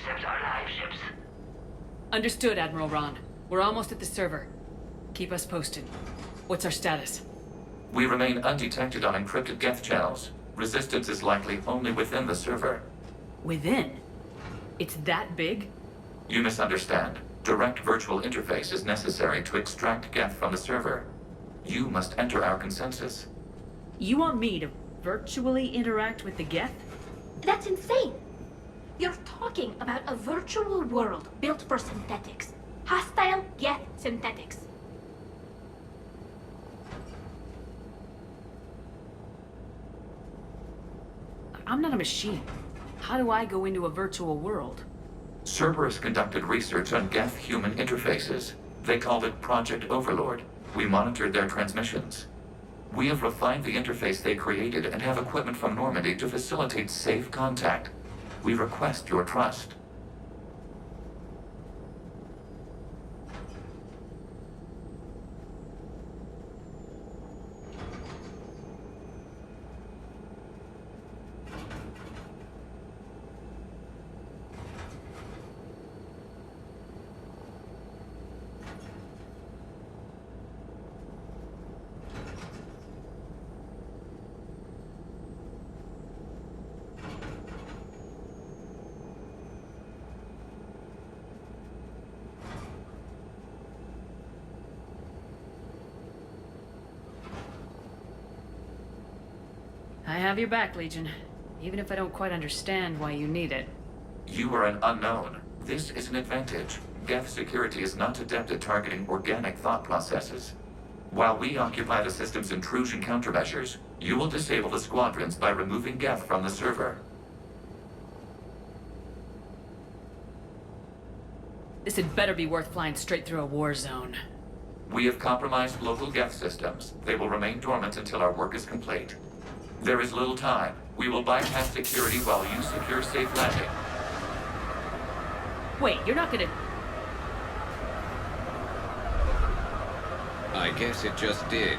intercept our live ships. Understood, Admiral Ron. We're almost at the server. Keep us posted. What's our status? We remain undetected on encrypted Geth channels. Resistance is likely only within the server. Within? It's that big? You misunderstand. Direct virtual interface is necessary to extract Geth from the server. You must enter our consensus. You want me to virtually interact with the Geth? That's insane! You're talking about a virtual world built for synthetics. Hostile Geth synthetics. I'm not a machine. How do I go into a virtual world? Cerberus conducted research on Geth-human interfaces. They called it Project Overlord. We monitored their transmissions. We have refined the interface they created and have equipment from Normandy to facilitate safe contact. We request your trust. I have your back, Legion. Even if I don't quite understand why you need it. You are an unknown. This is an advantage. Geth security is not adept at targeting organic thought processes. While we occupy the system's intrusion countermeasures, you will disable the squadrons by removing Geth from the server. This had better be worth flying straight through a war zone. We have compromised local Geth systems. They will remain dormant until our work is complete. There is little time. We will bypass security while you secure safe landing. Wait, you're not gonna... I guess it just did.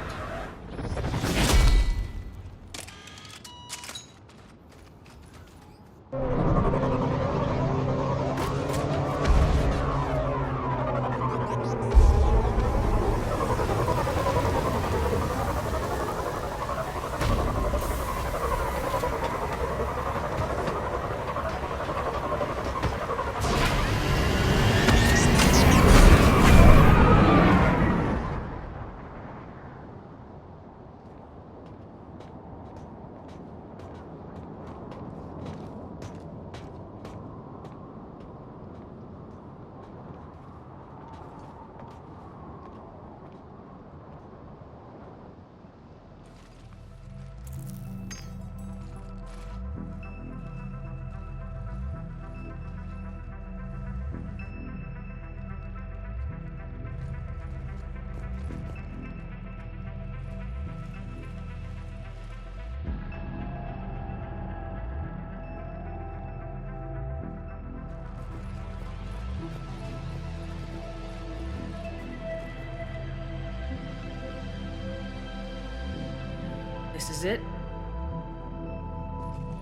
This is it?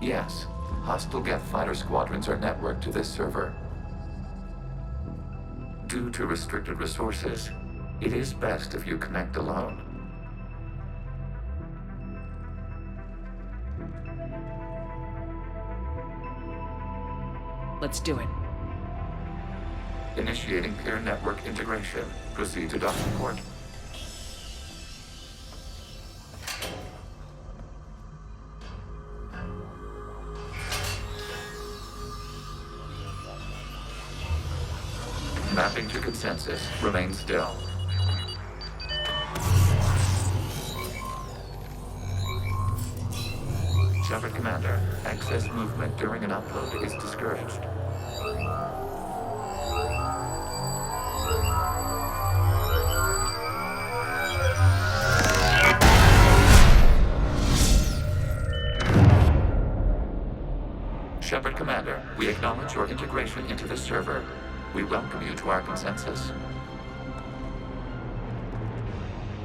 Yes. Hostile Geth fighter squadrons are networked to this server. Due to restricted resources, it is best if you connect alone. Let's do it. Initiating peer network integration. Proceed to docking port. Mapping to consensus. Remain still. Shepard Commander, excess movement during an upload is discouraged. Shepard Commander, we acknowledge your integration into the server. We welcome you to our consensus.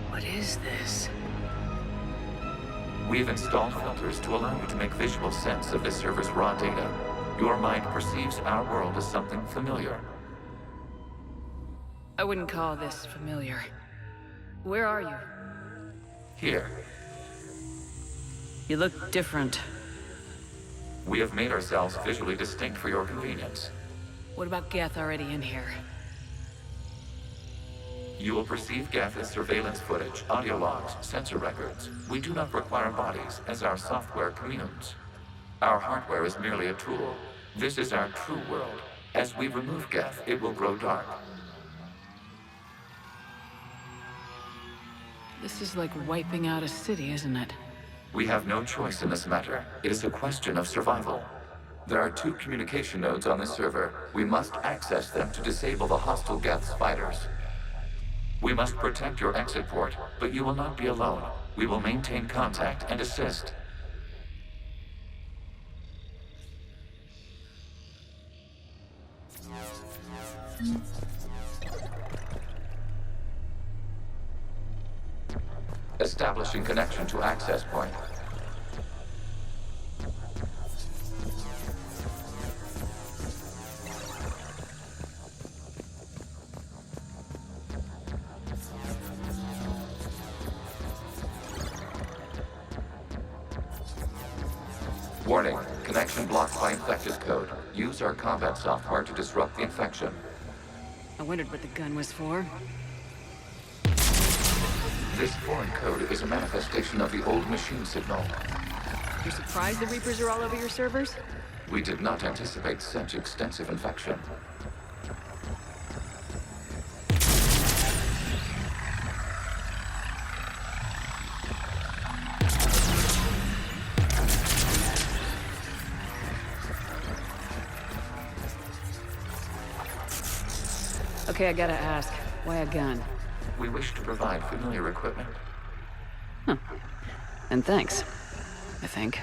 What is this? We have installed filters to allow you to make visual sense of this server's raw data. Your mind perceives our world as something familiar. I wouldn't call this familiar. Where are you? Here, You look different. we have made ourselves visually distinct for your convenience. What about Geth already in here? You will perceive Geth as surveillance footage, audio logs, sensor records. We do not require bodies, as our software communes. Our hardware is merely a tool. This is our true world. As we remove Geth, it will grow dark. This is like wiping out a city, isn't it? We have no choice in this matter. It is a question of survival. There are 2 communication nodes on this server. We must access them to disable the hostile Geth's fighters. We must protect your exit port, but you will not be alone. We will maintain contact and assist. Establishing connection to access point. Warning, connection blocked by infected code. Use our combat software to disrupt the infection. I wondered what the gun was for. This foreign code is a manifestation of the old machine signal. You're surprised the Reapers are all over your servers? We did not anticipate such extensive infection. Okay, I gotta ask. Why a gun? We wish to provide familiar equipment. And thanks. I think.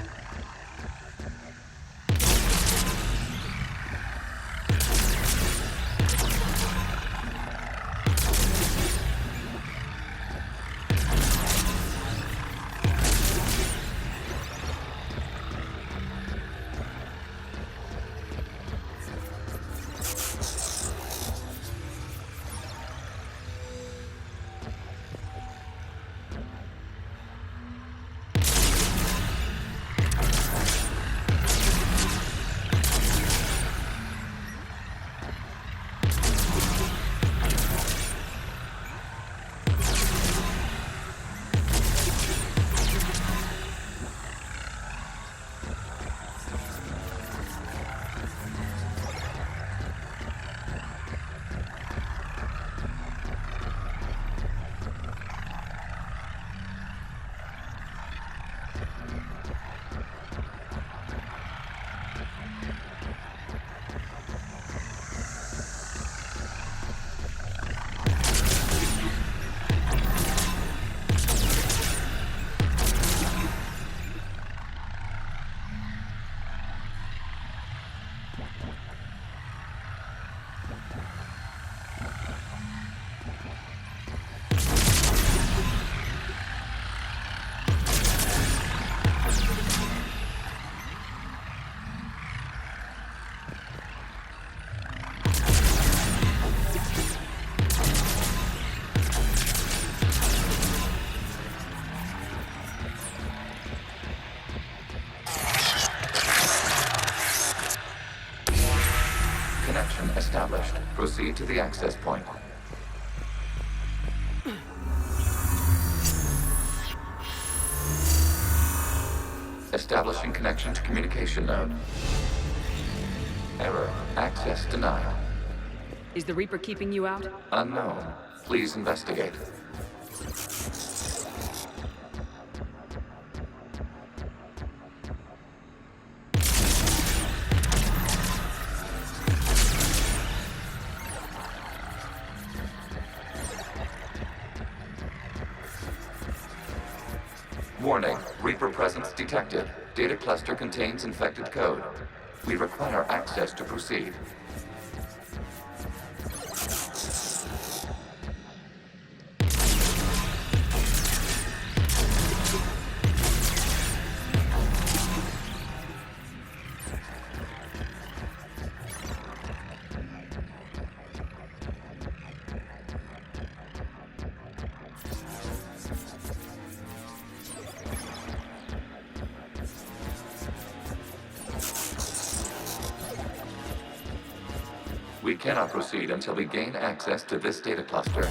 Connection established. Proceed to the access point. Establishing connection to communication node. Error. Access denied. Is the Reaper keeping you out? Unknown. Please investigate. Warning, Reaper presence detected. Data cluster contains infected code. We require access to proceed. cannot proceed until we gain access to this data cluster.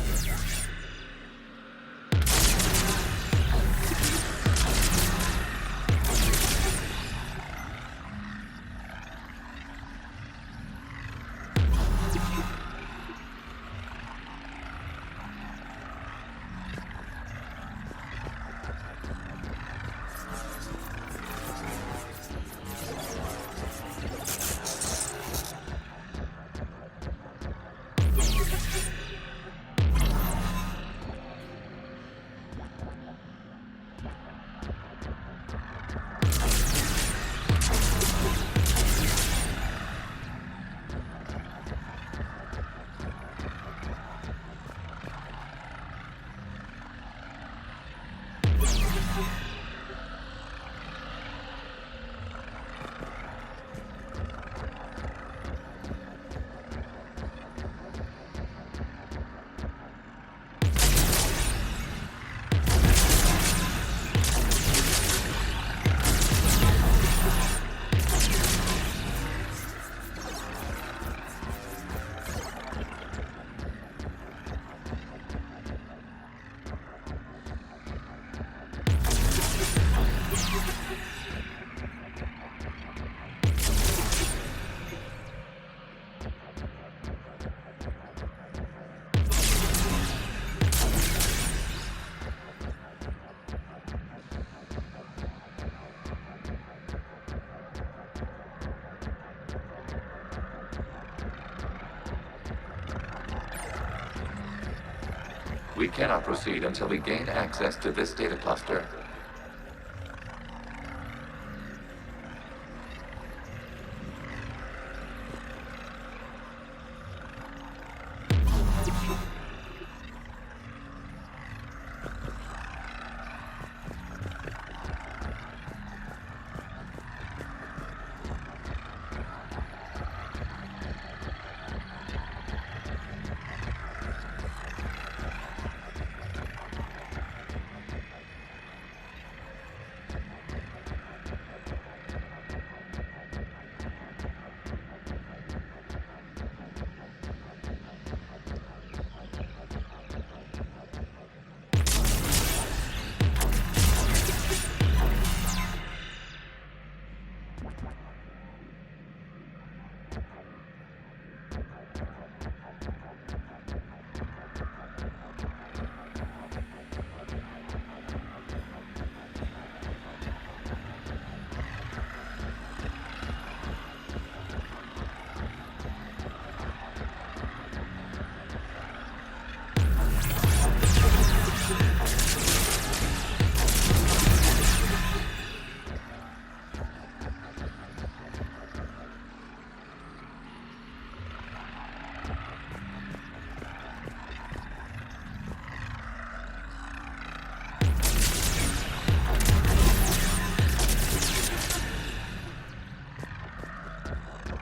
We cannot proceed until we gain access to this data cluster.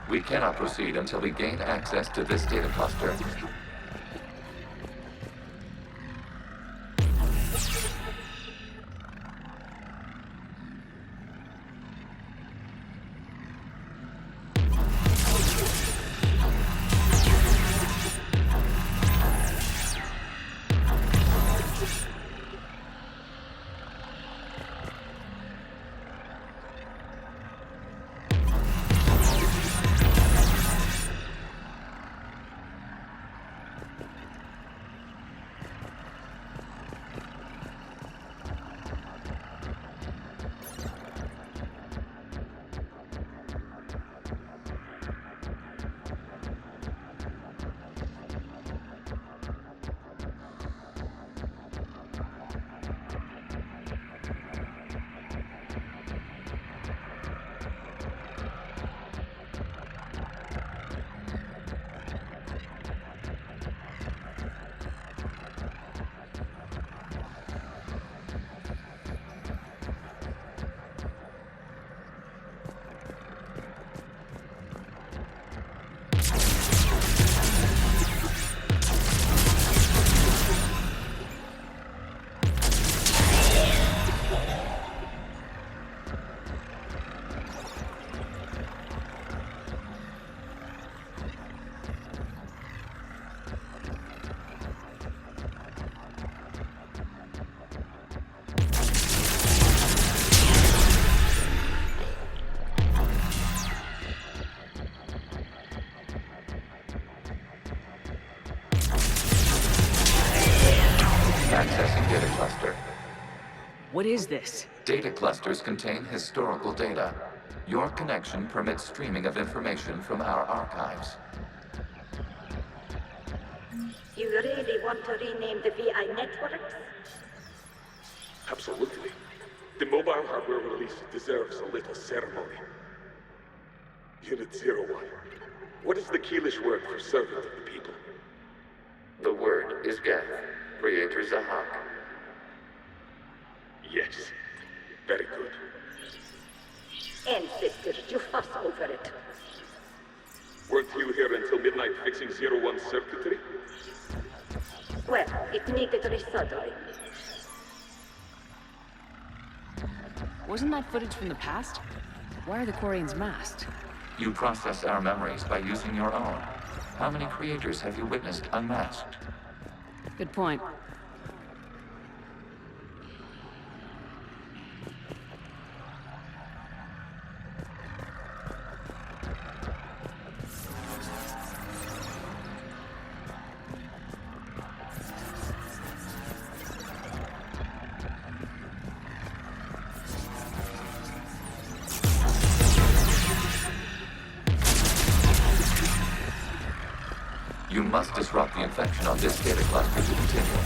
We cannot proceed until we gain access to this data cluster. What is this? Data clusters contain historical data. Your connection permits streaming of information from our archives. You really want to rename the VI networks? Absolutely. The mobile hardware release deserves a little ceremony. Unit 01. What is the Keelish word for servant of the people? The word is Geth, Creator Zahak. Yes. Very good. Ancestors, you fuss over it. Weren't you here until midnight fixing 01's circuitry? Well, it needed resoldering. Wasn't that footage from the past? Why are the Quarians masked? You process our memories by using your own. How many creators have you witnessed unmasked? Good point. You must disrupt the infection on this data cluster to continue.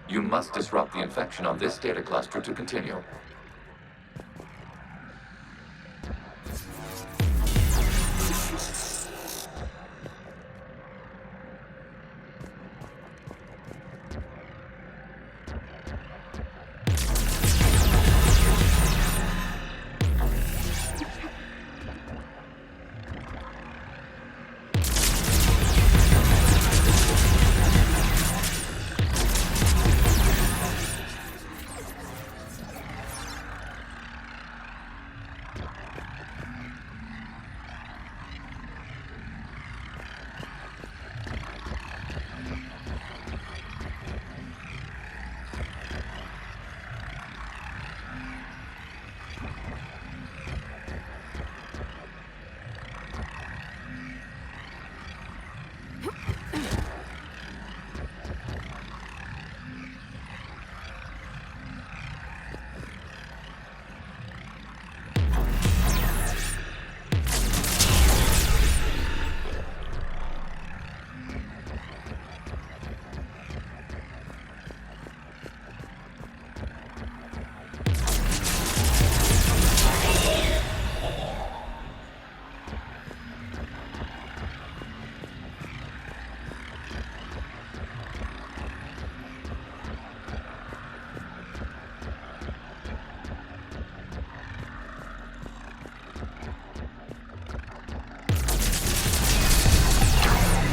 You must disrupt the infection on this data cluster to continue.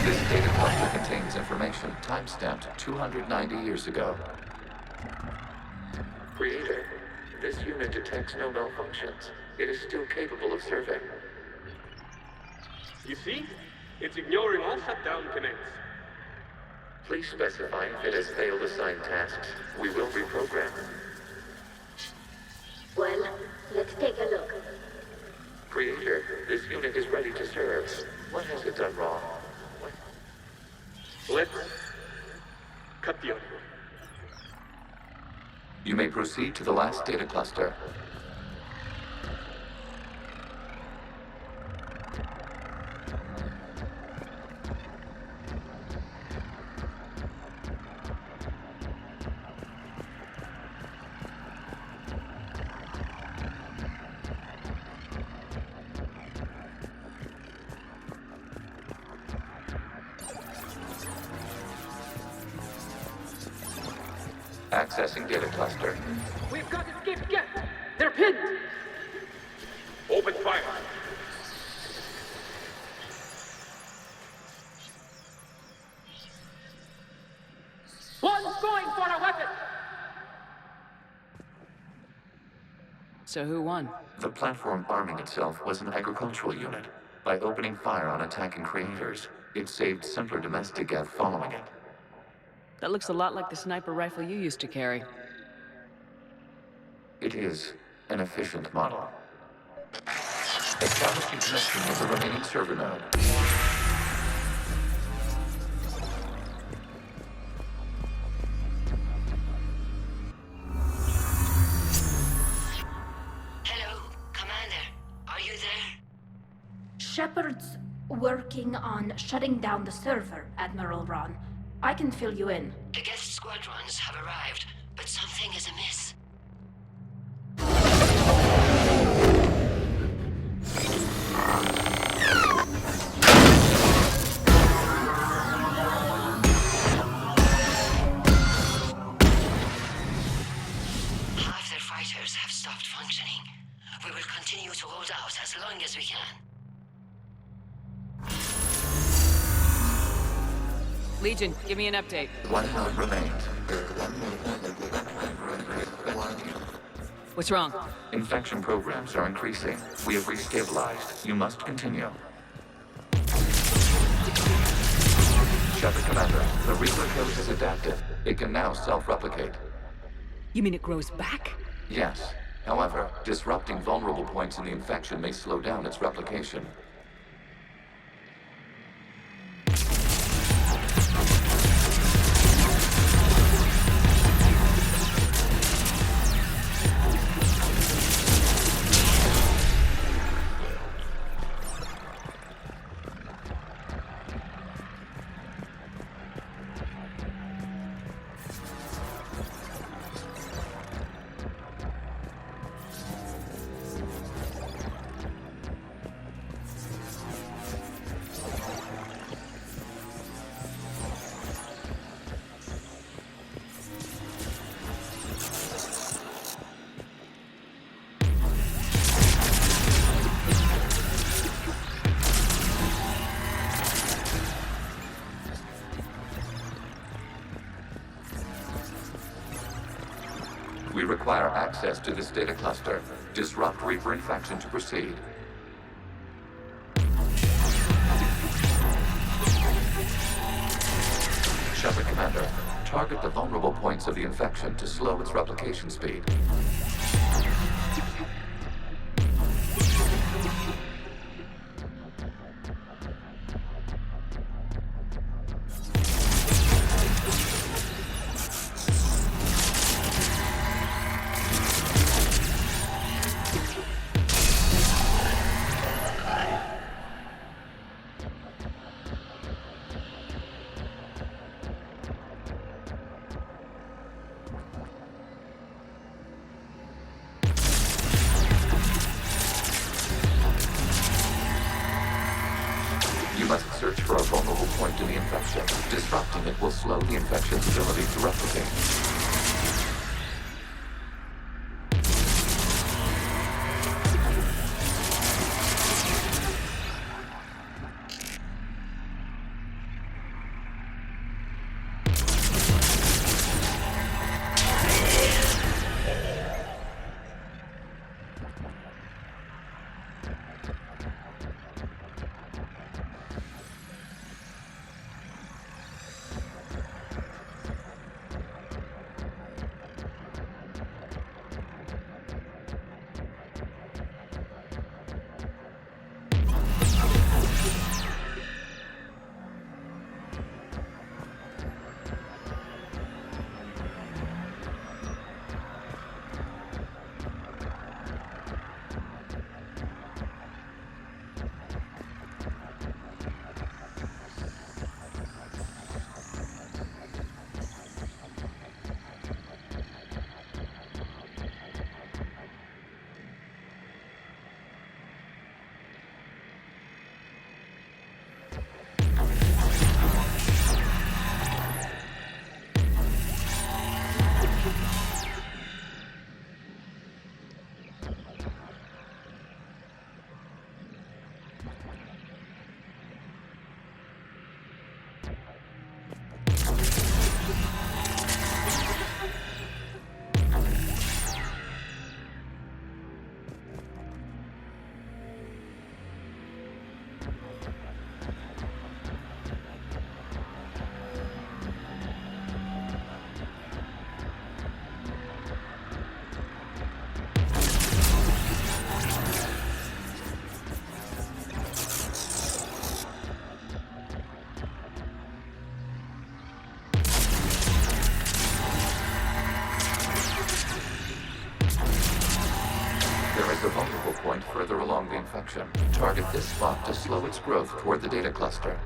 This data cluster contains information timestamped 290 years ago. Creator, this unit detects no malfunctions. It is still capable of serving. You see? It's ignoring all shutdown connects. Please specify if it has failed assigned tasks. We will reprogram. Well, let's take a look. Creator, this unit is ready to serve. What has it done wrong? Let's cut the audio. You may proceed to the last data cluster. Accessing data cluster. We've got escape Geth! They're pinned! Open fire. So who won? The platform arming itself was an agricultural unit. By opening fire on attacking creators, it saved simpler domestic Geth following it. That looks a lot like the sniper rifle you used to carry. It is an efficient model. Establishing connection with the remaining server node. Hello, Commander. Are you there? Shepard's working on shutting down the server, Admiral Ron. I can fill you in. The guest squadrons have arrived, but something is amiss. Half their fighters have stopped functioning. We will continue to hold out as long as we can. Legion, give me an update. One node remains. What's wrong? Infection programs are increasing. We have restabilized. You must continue. Shepard Commander, the Reaper code is adapted. It can now self-replicate. You mean it grows back? Yes. However, disrupting vulnerable points in the infection may slow down its replication. We require access to this data cluster. Disrupt Reaper infection to proceed. Shepard Commander, target the vulnerable points of the infection to slow its replication speed. You must search for a vulnerable point in the infection. Disrupting it will slow the infection's ability to replicate. further along the infection. Target this spot to slow its growth toward the data cluster.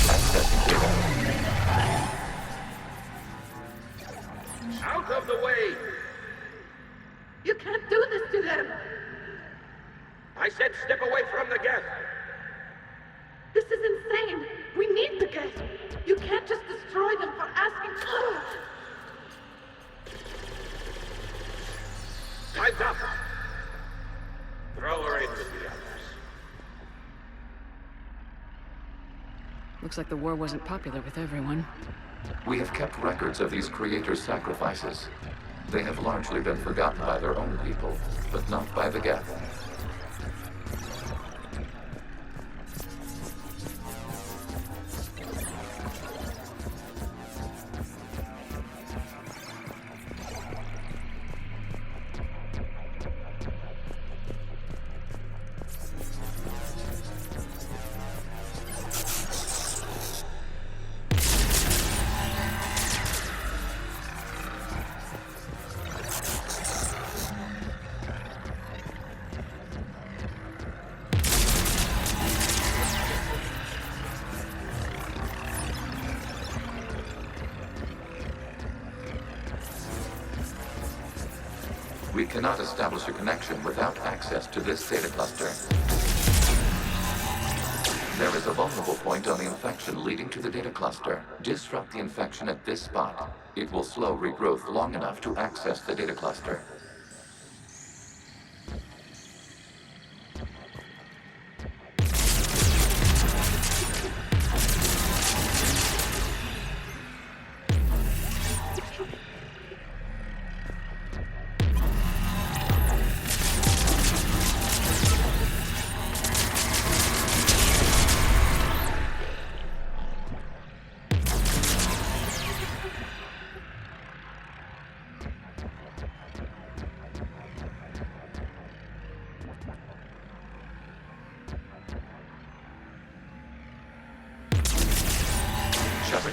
Accessing data. Out of the way! You can't do this to them! I said step away from the gas! This is insane! We need the gas! You can't just destroy them for asking for it! Time's up! Throw her in with the others. Looks like the war wasn't popular with everyone. We have kept records of these creators' sacrifices. They have largely been forgotten by their own people, but not by the Geth. We cannot establish a connection without access to this data cluster. There is a vulnerable point on the infection leading to the data cluster. Disrupt the infection at this spot. It will slow regrowth long enough to access the data cluster.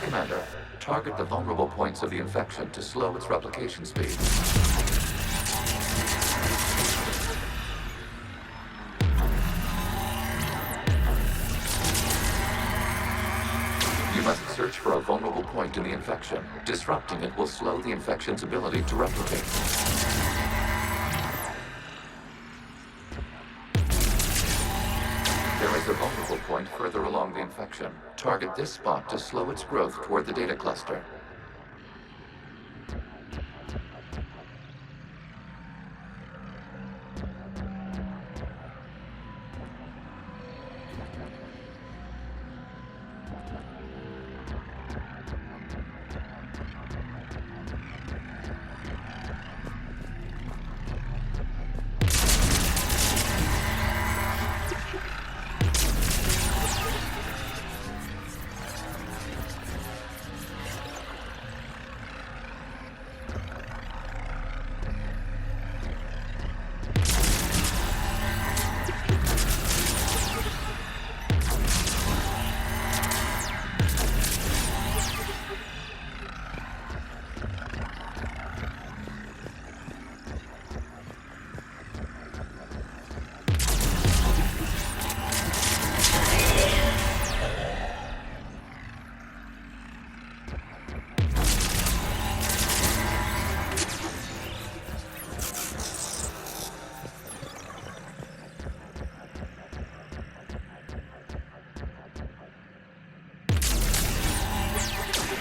Commander, target the vulnerable points of the infection to slow its replication speed. You must search for a vulnerable point in the infection. Disrupting it will slow the infection's ability to replicate. There is a vulnerable point further along the infection. Target this spot to slow its growth toward the data cluster.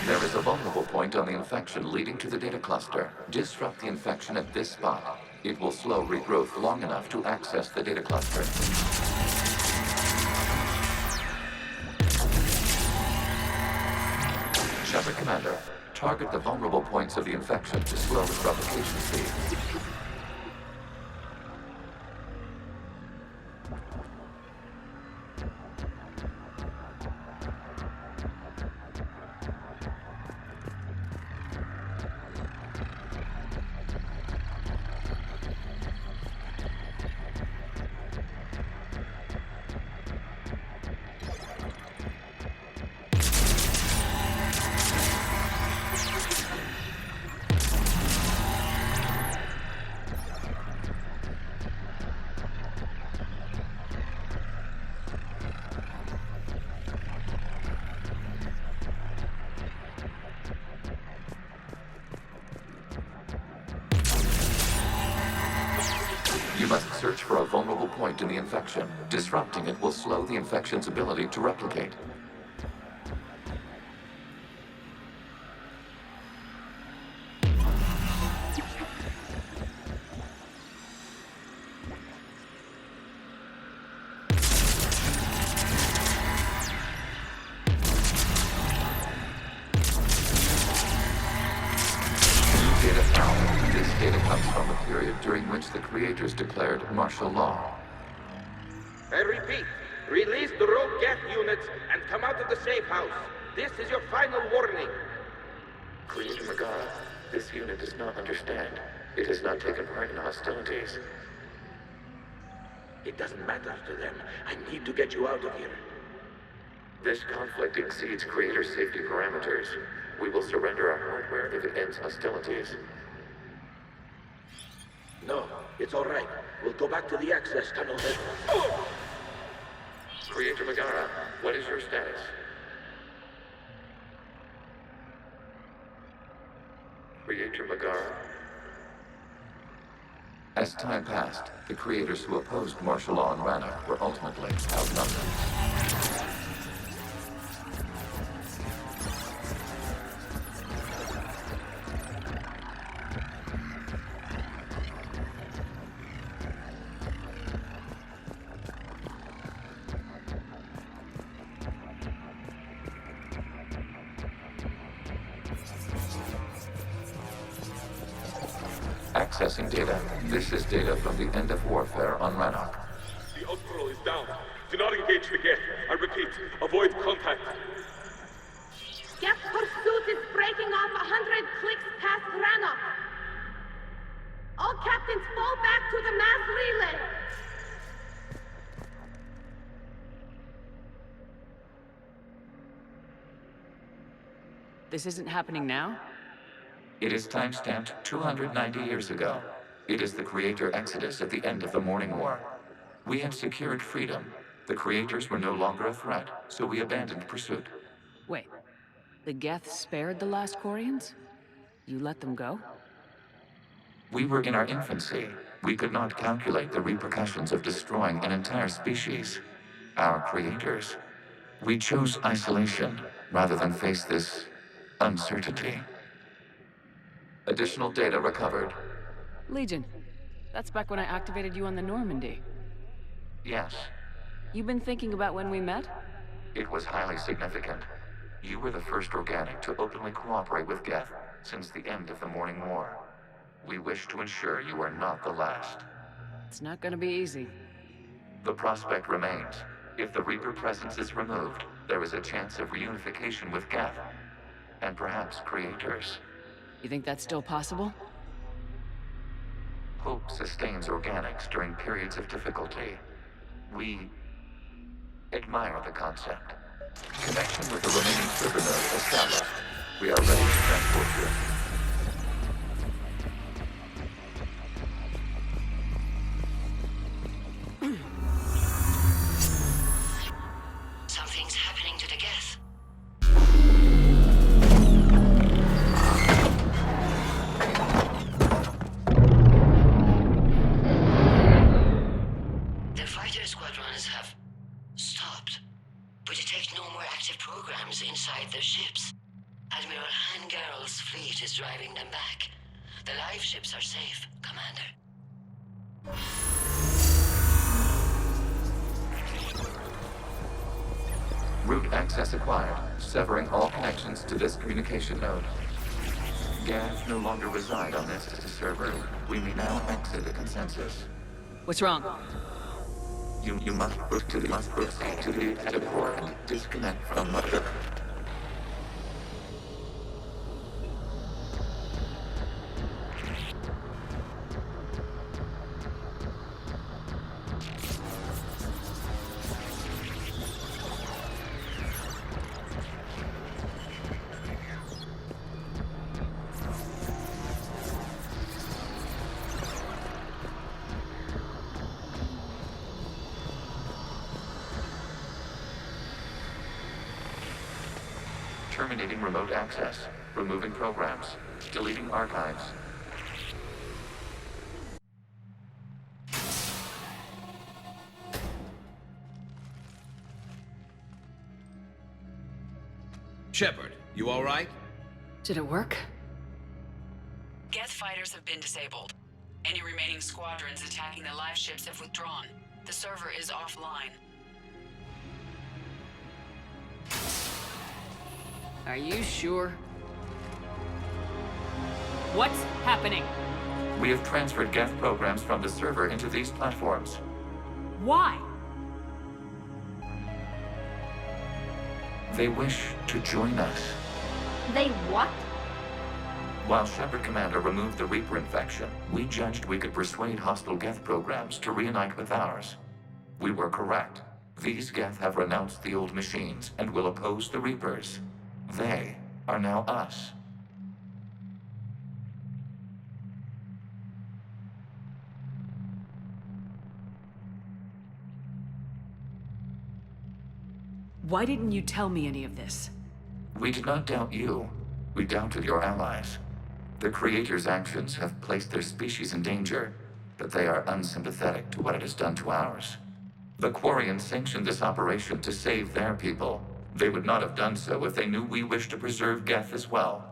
There is a vulnerable point on the infection leading to the data cluster. Disrupt the infection at this spot. It will slow regrowth long enough to access the data cluster. Shepard Commander, target the vulnerable points of the infection to slow its replication speed. must search for a vulnerable point in the infection. Disrupting it will slow the infection's ability to replicate. During which the creators declared martial law. I repeat, release the rogue Geth units and come out of the safe house. This is your final warning. Creator Megara, this unit does not understand. It has not taken part in hostilities. It doesn't matter to them. I need to get you out of here. This conflict exceeds Creator safety parameters. We will surrender our hardware if it ends hostilities. No, it's all right. We'll go back to the access tunnel then. Creator Megara, what is your status? Creator Megara. As time passed, the creators who opposed martial law in Rannoch were ultimately outnumbered. Accessing data. This is data from the end of warfare on Rannoch. The Outpool is down. Do not engage the Geth. I repeat, avoid contact. Geth pursuit is breaking off 100 clicks past Rannoch. All captains fall back to the mass relay. This isn't happening now? It is timestamped 290 years ago. It is the Creator Exodus at the end of the Morning War. We had secured freedom. The Creators were no longer a threat, so we abandoned pursuit. Wait, the Geth spared the last Quarians? You let them go? We were in our infancy. We could not calculate the repercussions of destroying an entire species. Our creators. We chose isolation rather than face this uncertainty. Additional data recovered. Legion. That's back when I activated you on the Normandy. Yes, You been thinking about when we met? it was highly significant. You were the first organic to openly cooperate with Geth since the end of the Morning War. We wish to ensure you are not the last. It's not gonna be easy. The prospect remains. If the Reaper presence is removed, there is a chance of reunification with Geth, and perhaps creators. You think that's still possible? Hope sustains organics during periods of difficulty. We admire the concept. Connection with the remaining server node established. We are ready to transport you. Something's happening to the Geth. The fighter squadrons have stopped. We detect no more active programs inside their ships. Admiral Hangarl's fleet is driving them back. The live ships are safe, Commander. Route access acquired, severing all connections to this communication node. Geth no longer reside on this server. We may now exit the consensus. What's wrong? You must proceed to the edit port and disconnect from Mother. Terminating remote access, removing programs, deleting archives. Shepard, you alright? Did it work? Geth fighters have been disabled. Any remaining squadrons attacking the live ships have withdrawn. The server is offline. Are you sure? What's happening? We have transferred Geth programs from the server into these platforms. Why? They wish to join us. They what? While Shepard Commander removed the Reaper infection, we judged we could persuade hostile Geth programs to reunite with ours. We were correct. These Geth have renounced the old machines and will oppose the Reapers. They are now us. Why didn't you tell me any of this? We did not doubt you. We doubted your allies. The Creator's actions have placed their species in danger, but they are unsympathetic to what it has done to ours. The Quarians sanctioned this operation to save their people. They would not have done so if they knew we wished to preserve Geth as well.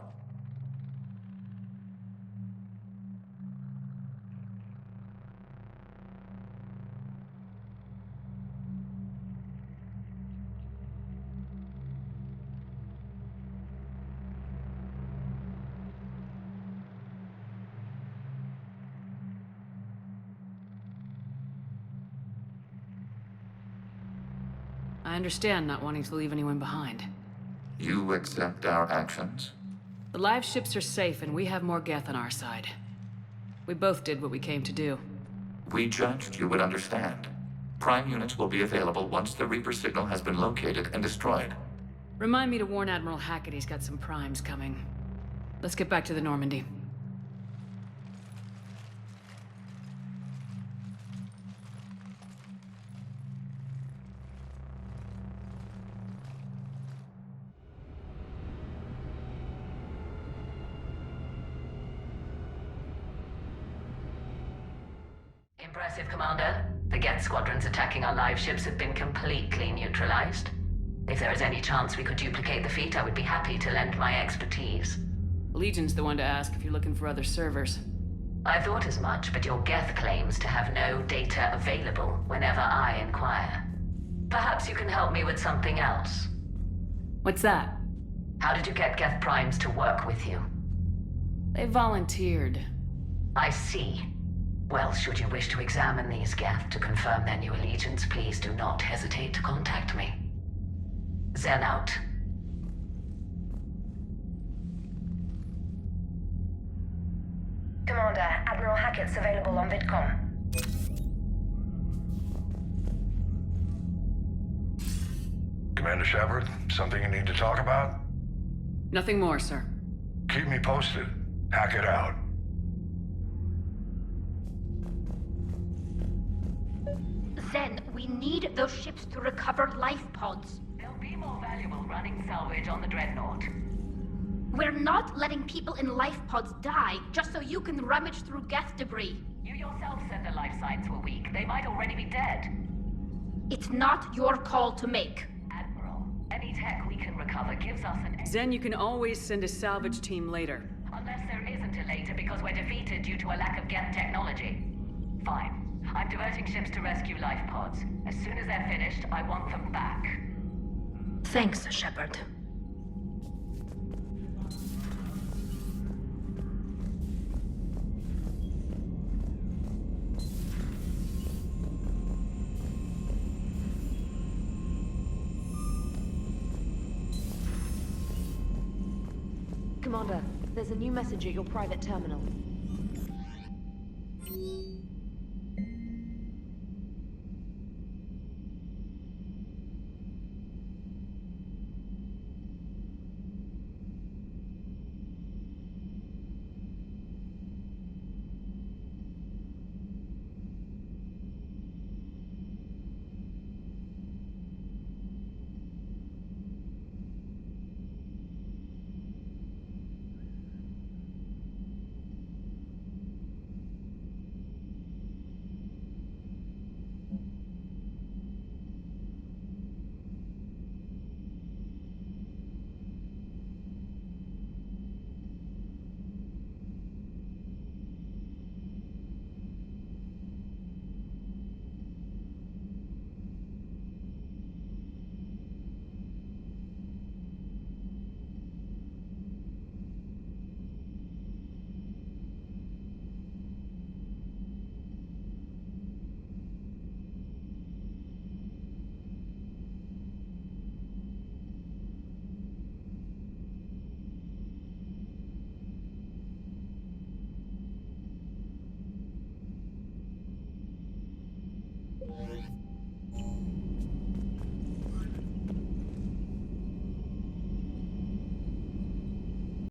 I understand not wanting to leave anyone behind. You accept our actions? The live ships are safe, and we have more Geth on our side. We both did what we came to do. We judged you would understand. Prime units will be available once the Reaper signal has been located and destroyed. Remind me to warn Admiral Hackett he's got some primes coming. Let's get back to the Normandy. Impressive, Commander. The Geth squadrons attacking our live ships have been completely neutralized. If there is any chance we could duplicate the feat, I would be happy to lend my expertise. Legion's the one to ask if you're looking for other servers. I thought as much, but your Geth claims to have no data available whenever I inquire. Perhaps you can help me with something else. What's that? How did you get Geth primes to work with you? They volunteered. I see. Well, should you wish to examine these Geth to confirm their new allegiance, please do not hesitate to contact me. Zen out. Commander, Admiral Hackett's available on VidCom. Commander Shepard, something you need to talk about? Nothing more, sir. Keep me posted. Hackett out. Zen, we need those ships to recover life pods. They'll be more valuable running salvage on the Dreadnought. We're not letting people in life pods die just so you can rummage through Geth debris. You yourself said the life signs were weak. They might already be dead. It's not your call to make. Admiral, any tech we can recover gives us an... Zen, you can always send a salvage team later. Unless there isn't a later because we're defeated due to a lack of Geth technology. Fine. I'm diverting ships to rescue life pods. As soon as they're finished, I want them back. Thanks, Shepard. Commander, there's a new message at your private terminal.